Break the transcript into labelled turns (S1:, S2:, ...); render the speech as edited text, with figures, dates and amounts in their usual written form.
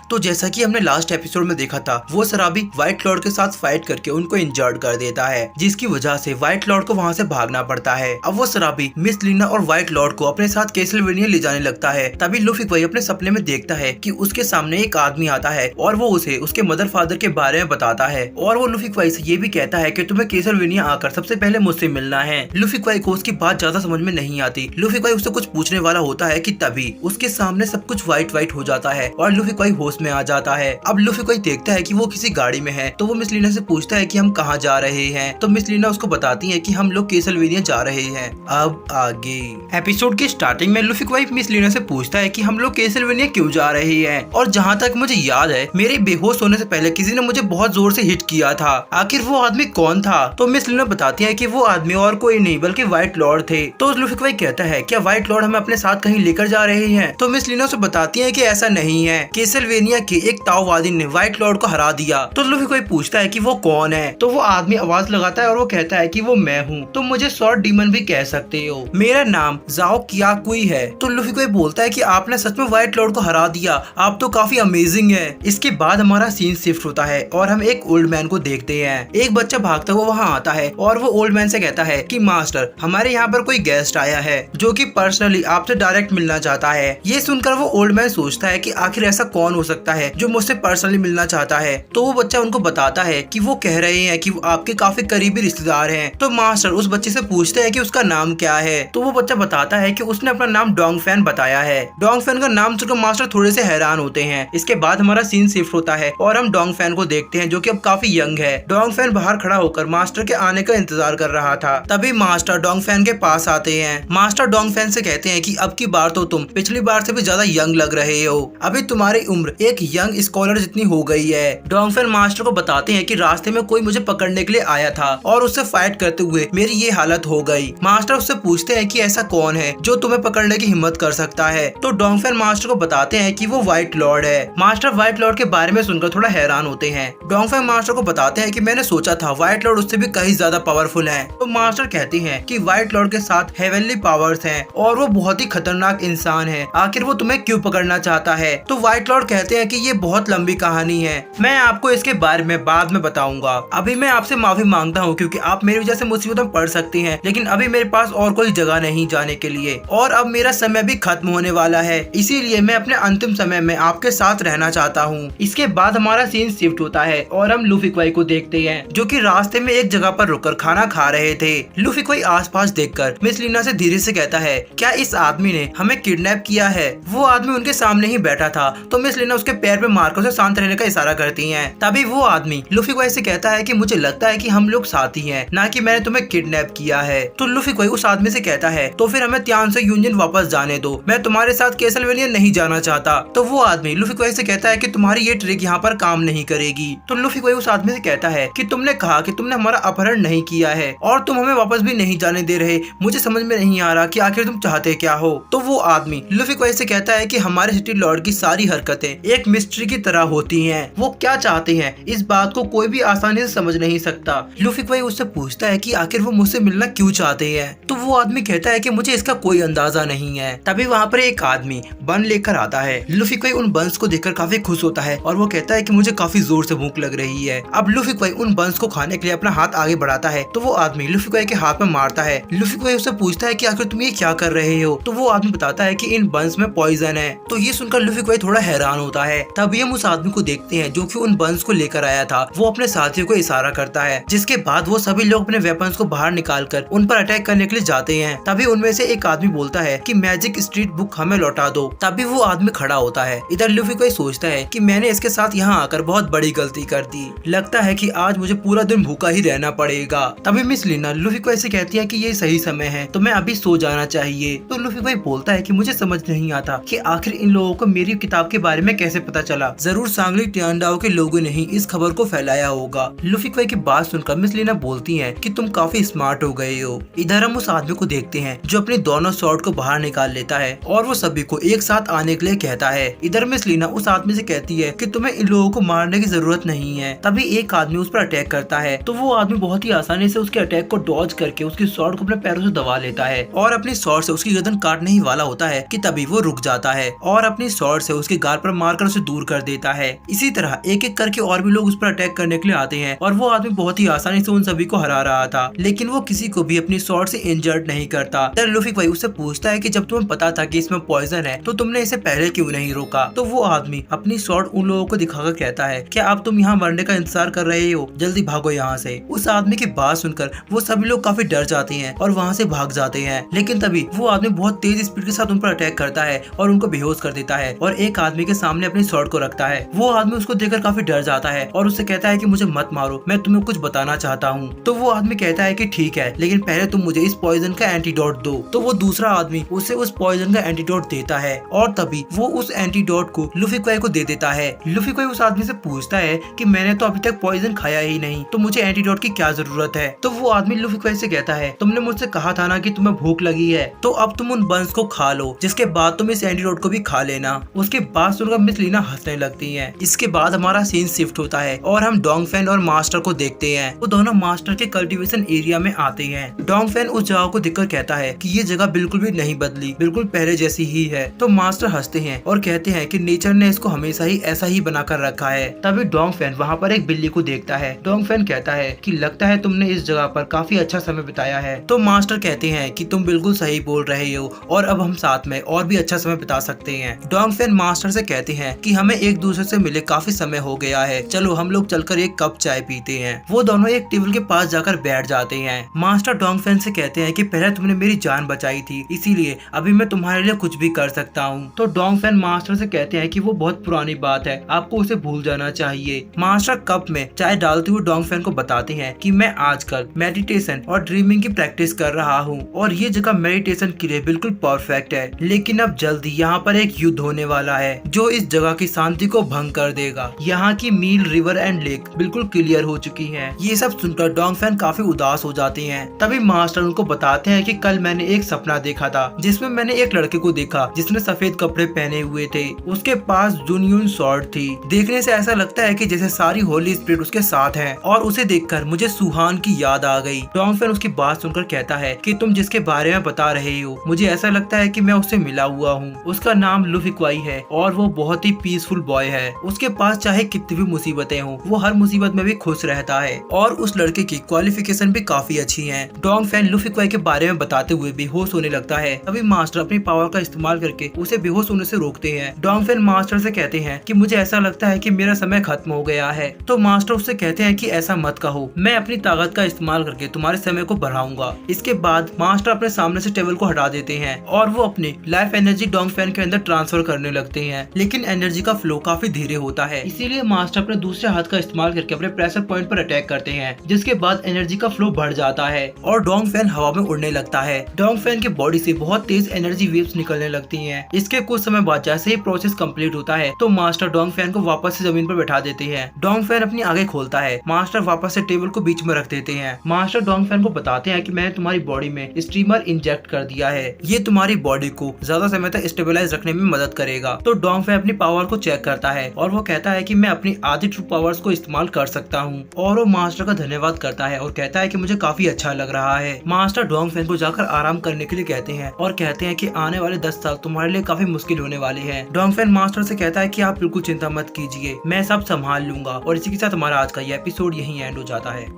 S1: तो जैसा कि हमने लास्ट एपिसोड में देखा था, वो शराबी व्हाइट लॉर्ड के साथ फाइट करके उनको इंजर्ड कर देता है, जिसकी वजह से व्हाइट लॉर्ड को वहाँ से भागना पड़ता है। अब वो शराबी मिस लीना और व्हाइट लॉर्ड को अपने साथ कैसलवेनिया ले जाने लगता है। तभी लूफी भाई अपने सपने में देखता है कि उसके सामने एक आदमी आता है और वो उसे उसके मदर फादर के बारे में बताता है और वो लूफी भाई से ये भी कहता है कि तुम्हें कैसलवेनिया आकर सबसे पहले मुझसे मिलना है। लूफी भाई को उसकी बात ज्यादा समझ में नहीं आती। लूफी भाई उससे कुछ पूछने वाला होता है कि तभी उसके सामने सब कुछ व्हाइट व्हाइट हो जाता है और लूफी भाई होश में आ जाता है। अब लूफी भाई देखता है कि वो किसी गाड़ी में है, तो वो मिस लीना से पूछता है कि हम कहाँ जा रहे हैं। तो मिस लीना उसको बताती है कि हम लोग कैसलवेनिया जा रहे हैं। अब आगे एपिसोड की स्टार्टिंग में लूफी भाई मिस लीना से पूछता है कि हम लोग कैसलवेनिया क्यों जा रहे हैं, और जहाँ तक मुझे याद है मेरे बेहोश होने से पहले किसी ने मुझे बहुत जोर से हिट किया था। आखिर वो आदमी कौन था? तो मिस लीना बताती है कि वो आदमी और कोई नहीं बल्कि व्हाइट लॉर्ड थे। तो लूफी भाई कहता है क्या व्हाइट लॉर्ड हमें अपने साथ कहीं लेकर जा रहे हैं? तो मिस लीना उसे बताती है कि ऐसा नहीं है, कैसलवेनिया के एक ताओवादी ने व्हाइट लॉर्ड को हरा दिया। तो लूफी भाई पूछता है कि वो कौन है? तो वो आदमी आवाज लगाता है और वो कहता है कि वो मैं हूँ, तुम मुझे शॉर्ट डीमन भी कह सकते हो, मेरा नाम जाओ कियाकुई है। तो लूफी भाई बोलता है कि आपने सच में व्हाइट लॉर्ड को हरा दिया, आप तो काफी अमेजिंग है। इसके बाद हमारा सीन शिफ्ट होता है और हम एक ओल्ड मैन को देखते हैं। एक बच्चा भागता हुआ वहाँ आता है और वो ओल्ड मैन से कहता है कि मास्टर, हमारे यहाँ पर कोई गेस्ट आया है जो कि पर्सनली आपसे डायरेक्ट मिलना चाहता है। ये सुनकर वो ओल्ड मैन सोचता है कि आखिर ऐसा कौन हो सकता है जो मुझसे पर्सनली मिलना चाहता है। तो वो बच्चा उनको बताता है कि वो कह रहे हैं कि वो आपके काफी करीबी रिश्तेदार हैं। तो मास्टर उस बच्चे से पूछते हैं कि उसका नाम क्या है। तो वो बच्चा बताता है कि उसने अपना नाम डोंगफेन बताया है। डोंगफेन का नाम सुनकर मास्टर थोड़े से हैरान होते हैं। इसके बाद हमारा सीन शिफ्ट होता है और हम डोंगफेन को देखते हैं जो कि अब काफी यंग है। डोंगफेन बाहर खड़ा होकर मास्टर के आने का इंतजार कर रहा था। तभी मास्टर डोंगफेन के पास आते हैं। मास्टर डोंगफेन से कहते हैं कि अब की बार तो तुम पिछली बार से भी ज्यादा यंग लग रहे हो, अभी तुम्हारी उम्र एक यंग स्कॉलर जितनी हो गई है। डोंगफेन मास्टर को बताते हैं कि रास्ते में कोई मुझे पकड़ने के लिए आया था और उससे फाइट करते हुए मेरी ये हालत हो गई। मास्टर उससे पूछते हैं कि ऐसा कौन है जो तुम्हें पकड़ने की हिम्मत कर सकता है। तो डोंगफेन मास्टर को बताते हैं कि वो व्हाइट लॉर्ड है। मास्टर व्हाइट लॉर्ड के बारे में सुनकर थोड़ा हैरान होते हैं। डोंगफेन मास्टर को बताते हैं कि मैंने सोचा था व्हाइट लॉर्ड उससे भी कहीं ज्यादा पावरफुल है। तो मास्टर कहते हैं कि व्हाइट लॉर्ड के साथ हेवनली पावर्स हैं और वो बहुत ही खतरनाक इंसान है, आखिर वो तुम्हें क्यों पकड़ना चाहता है? तो व्हाइट लॉर्ड कहते हैं कि ये बहुत लंबी कहानी है, मैं आपको इसके बारे में बाद में बताऊंगा। अभी मैं आपसे माफी मांगता हूँ क्योंकि आप मेरी वजह से मुसीबत में पड़ सकती हैं, लेकिन अभी मेरे पास और कोई जगह नहीं जाने के लिए और अब मेरा समय भी खत्म होने वाला है, इसीलिए मैं अपने अंतिम समय में आपके साथ रहना चाहता हूँ। इसके बाद हमारा सीन शिफ्ट होता है और हम लूफी क्वाई को देखते हैं जो कि रास्ते में एक जगह पर रुककर खाना खा रहे थे। लूफी क्वाई आसपास देखकर मिस लीना से धीरे से कहता है क्या इस आदमी ने हमें किडनैप किया है? वो आदमी उनके सामने ही बैठा था। तो मिस लीना उसके पैर पे मारकर उसे शांत रहने का इशारा करती हैं। तभी वो आदमी लूफी क्वाई से कहता है कि मुझे लगता है कि हम लोग साथी हैं, ना कि मैंने तुम्हें किडनैप किया है। तो लूफी क्वाई उस आदमी से कहता है तो फिर हमें त्यान से यूनियन वापस जाने दो, मैं तुम्हारे साथ कैसलवेनिया नहीं जाना चाहता। तो वो आदमी लूफी क्वाई से कहता है कि तुम्हारी ये ट्रिक यहाँ पर काम नहीं करेगी। तो लूफी क्वाई उस आदमी से कहता है कि तुमने कहा कि तुमने हमारा अपहरण नहीं किया है और तुम हमें वापस भी नहीं जाने दे रहे, मुझे समझ में नहीं आ रहा कि आखिर तुम चाहते क्या हो। तो वो आदमी लूफी क्वाई से कहता है कि हमारे सिटी लॉर्ड की सारी हरकतें एक मिस्ट्री की तरह होती हैं, वो क्या चाहते हैं इस बात को कोई भी आसानी से समझ नहीं सकता। लूफी क्वाई उससे पूछता है कि आखिर वो मुझसे मिलना क्यों चाहते हैं। तो वो आदमी कहता है कि मुझे इसका कोई अंदाजा नहीं है। तभी वहाँ पर एक आदमी बन लेकर आता है। लूफी क्वाई उन बंस को देखकर काफी खुश होता है और वो कहता है कि मुझे काफी जोर से भूख लग रही है। अब लूफी क्वाई उन बंस को खाने के लिए अपना हाथ आगे बढ़ाता है तो वो आदमी लूफी क्वाई के हाथ में मारता है। लूफी क्वाई उससे पूछता है कि आखिर तुम ये क्या कर रहे हो। तो वो आदमी बताता है कि इन बंस में पॉइजन है। तो ये सुनकर लूफी क्वाई थोड़ा हैरान होता है। तभी हम उस आदमी को देखते हैं जो कि उन बंस को लेकर आया था। वो अपने साथियों को इशारा करता है, जिसके बाद वो सभी लोग अपने वेपन्स को बाहर निकालकर उन पर अटैक करने के लिए जाते हैं। तभी उनमें से एक आदमी बोलता है कि मैजिक स्ट्रीट बुक हमें लौटा दो। तभी वो आदमी खड़ा होता है। इधर लूफी क्वाई सोचता है कि मैंने इसके साथ यहाँ आकर बहुत बड़ी गलती कर दी, लगता है कि आज मुझे पूरा दिन भूखा ही रहना पड़ेगा। तभी मिस लीना लूफी क्वाई से कहती है कि ये सही समय है, तो मैं अभी सो जाना चाहिए। तो लूफी क्वाई बोलता है कि मुझे समझ नहीं आता कि आखिर इन लोगों को मेरी किताब के बारे में कैसे पता चला, जरूर सांगली टियांडाओ के लोगों ने ही इस खबर को फैलाया होगा। लूफी क्वाई की बात सुनकर मिस लीना बोलती है कि तुम काफी स्मार्ट हो गए हो। इधर हम उस आदमी को देखते हैं जो अपने दोनों स्वॉर्ड को बाहर निकाल लेता है और वो सभी को एक साथ आने के लिए कहता है। इधर मिस लीना उस आदमी से कहती है कि तुम्हें इन लोगों को मारने की जरूरत नहीं है। तभी एक आदमी उस पर अटैक करता है तो वो आदमी बहुत ही आसानी से उसके अटैक को डॉज करके उसकी स्वॉर्ड को अपने पैरों से दबा लेता है और अपनी स्वॉर्ड से उसकी गर्दन काटने ही वाला होता है कि तभी वो रुक जाता है और अपनी स्वॉर्ड से उसके गाल पर मार मारकर उसे दूर कर देता है। इसी तरह एक एक करके और भी लोग उस पर अटैक करने के लिए आते हैं और वो आदमी बहुत ही आसानी से उन सभी को हरा रहा था, लेकिन वो किसी को भी अपनी स्वॉर्ड से इंजर्ड नहीं करता। तब लूफी भाई उससे पूछता है कि जब तुम्हें पता था कि इसमें पॉइजन है तो तुमने इसे पहले क्यों नहीं रोका। तो वो आदमी अपनी स्वॉर्ड उन लोगों को दिखाकर कहता है, क्या अब तुम यहाँ मरने का इंतजार कर रहे हो, जल्दी भागो यहाँ से। उस आदमी की बात सुनकर वो सभी लोग काफी डर जाते हैं और वहाँ से भाग जाते हैं, लेकिन तभी वो आदमी बहुत तेज स्पीड के साथ उन पर अटैक करता है और उनको बेहोश कर देता है और एक आदमी के सामने अपनी स्वॉर्ड को रखता है। वो आदमी उसको देखकर काफी डर जाता है और उससे कहता है कि मुझे मत मारो, मैं तुम्हें कुछ बताना चाहता हूँ। तो वो आदमी कहता है कि ठीक है, लेकिन पहले तुम मुझे इस पॉइजन का एंटीडोट दो। तो वो दूसरा आदमी उसे उस पॉइजन का एंटीडोट देता है और तभी वो उस एंटीडोट को लूफी क्वाई को दे देता है। लूफी क्वाई उस आदमी से पूछता है कि मैंने तो अभी तक पॉइजन खाया ही नहीं, तो मुझे एंटीडोट की क्या जरूरत है। तो वो आदमी लूफी क्वाई से कहता है, तुमने मुझसे कहा था ना कि तुम्हें भूख लगी है, तो अब तुम उन बंस को खा लो, जिसके बाद तुम इस एंटीडोट को भी खा लेना। उसके बाद सुनकर मिस लीना हंसने लगती है। इसके बाद हमारा सीन शिफ्ट होता है और हम डोंगफेन और मास्टर को देखते हैं। वो दोनों मास्टर के कल्टीवेशन एरिया में आते हैं। डोंगफेन उस जगह को देखकर कहता है कि ये जगह बिल्कुल भी नहीं बदली, बिल्कुल पहले जैसी ही है। तो मास्टर हंसते हैं और कहते हैं कि नेचर ने इसको हमेशा ही ऐसा ही बनाकर रखा है। तभी डोंगफेन वहाँ पर एक बिल्ली को देखता है। डोंगफेन कहता है कि लगता है तुमने इस जगह पर काफी अच्छा समय बिताया है। तो मास्टर कहते हैं कि तुम बिल्कुल सही बोल रहे हो और अब हम साथ में और भी अच्छा समय बिता सकते हैं। डोंगफेन मास्टर से कहते हैं कि हमें एक दूसरे से मिले काफी समय हो गया है, चलो हम लोग चलकर एक कप चाय पीते हैं। वो दोनों एक टेबल के पास जाकर बैठ जाते हैं। मास्टर डोंगफेन से कहते हैं कि पहले तुमने मेरी जान बचाई थी, इसीलिए अभी मैं तुम्हारे लिए कुछ भी कर सकता हूँ। तो डोंगफेन मास्टर से कहते हैं कि वो बहुत पुरानी बात है, आपको उसे भूल जाना चाहिए। मास्टर कप में चाय डालते हुए डोंगफेन को बताते हैं कि मैं आजकल मेडिटेशन और ड्रीमिंग की प्रैक्टिस कर रहा हूँ और ये जगह मेडिटेशन के लिए बिल्कुल परफेक्ट है, लेकिन अब जल्दी यहाँ पर एक युद्ध होने वाला है जो इस जगह की शांति को भंग कर देगा। यहाँ की मील, रिवर एंड लेक बिल्कुल क्लियर हो चुकी है। ये सब सुनकर डोंगफेन काफी उदास हो जाते हैं। तभी मास्टर उनको बताते हैं कि कल मैंने एक सपना देखा था जिसमें मैंने एक लड़के को देखा जिसने सफेद कपड़े पहने हुए थे। उसके पास जुनयून स्वॉर्ड थी। देखने से ऐसा लगता है कि जैसे सारी होली स्पिरिट उसके साथ है और उसे देखकर मुझे सुहान की याद आ गई। डोंगफेन उसकी बात सुनकर कहता है कि तुम जिसके बारे में बता रहे हो, मुझे ऐसा लगता है कि मैं उससे मिला हुआ हूँ। उसका नाम लूफी क्वाई है और वो बहुत ही पीसफुल बॉय है। उसके पास चाहे कितनी भी मुसीबतें हों, वो हर मुसीबत में भी खुश रहता है और उस लड़के की क्वालिफिकेशन भी काफी अच्छी है। डोंगफेन लूफी क्वाई के बारे में बताते हुए बेहोश होने लगता है। तभी मास्टर अपनी पावर का इस्तेमाल करके उसे बेहोश होने से रोकते हैं। डोंगफेन मास्टर से कहते हैं कि मुझे ऐसा लगता है कि मेरा समय खत्म हो गया है। तो मास्टर उससे कहते हैं कि ऐसा मत कहो, मैं अपनी ताकत का इस्तेमाल करके तुम्हारे समय को बढ़ाऊंगा। इसके बाद मास्टर अपने सामने से टेबल को हटा देते हैं और वो अपनी लाइफ एनर्जी डोंगफेन के अंदर ट्रांसफर करने लगते हैं, लेकिन एनर्जी का फ्लो काफी धीरे होता है। इसीलिए मास्टर अपने दूसरे हाथ का इस्तेमाल करके अपने प्रेशर पॉइंट पर अटैक करते हैं, जिसके बाद एनर्जी का फ्लो बढ़ जाता है और डोंगफेन हवा में उड़ने लगता है। डोंगफेन की बॉडी से बहुत तेज एनर्जी वेव्स निकलने लगती हैं। इसके कुछ समय बाद जैसे ही प्रोसेस कंप्लीट होता है तो मास्टर डोंगफेन को वापस से जमीन पर बैठा देते हैं। डोंगफेन अपनी आंखें खोलता है। मास्टर वापस से टेबल को बीच में रख देते हैं। मास्टर डोंगफेन को बताते हैं कि मैंने तुम्हारी बॉडी में स्टीमर इंजेक्ट कर दिया है, ये तुम्हारी बॉडी को ज्यादा समय तक स्टेबलाइज रखने में मदद करेगा। तो डोंगफेन अपनी पावर को चेक करता है और वो कहता है कि मैं अपनी आधी ट्रू पावर्स को इस्तेमाल कर सकता हूँ और वो मास्टर का धन्यवाद करता है और कहता है कि मुझे काफी अच्छा लग रहा है। मास्टर डोंगफेन को जाकर आराम करने के लिए कहते हैं और कहते हैं कि आने वाले 10 साल तुम्हारे लिए काफी मुश्किल होने वाले हैं। डोंगफेन मास्टर से कहता है कि आप बिल्कुल चिंता मत कीजिए, मैं सब संभाल लूंगा। और इसी के साथ हमारा आज का ये एपिसोड यहीं एंड हो जाता है।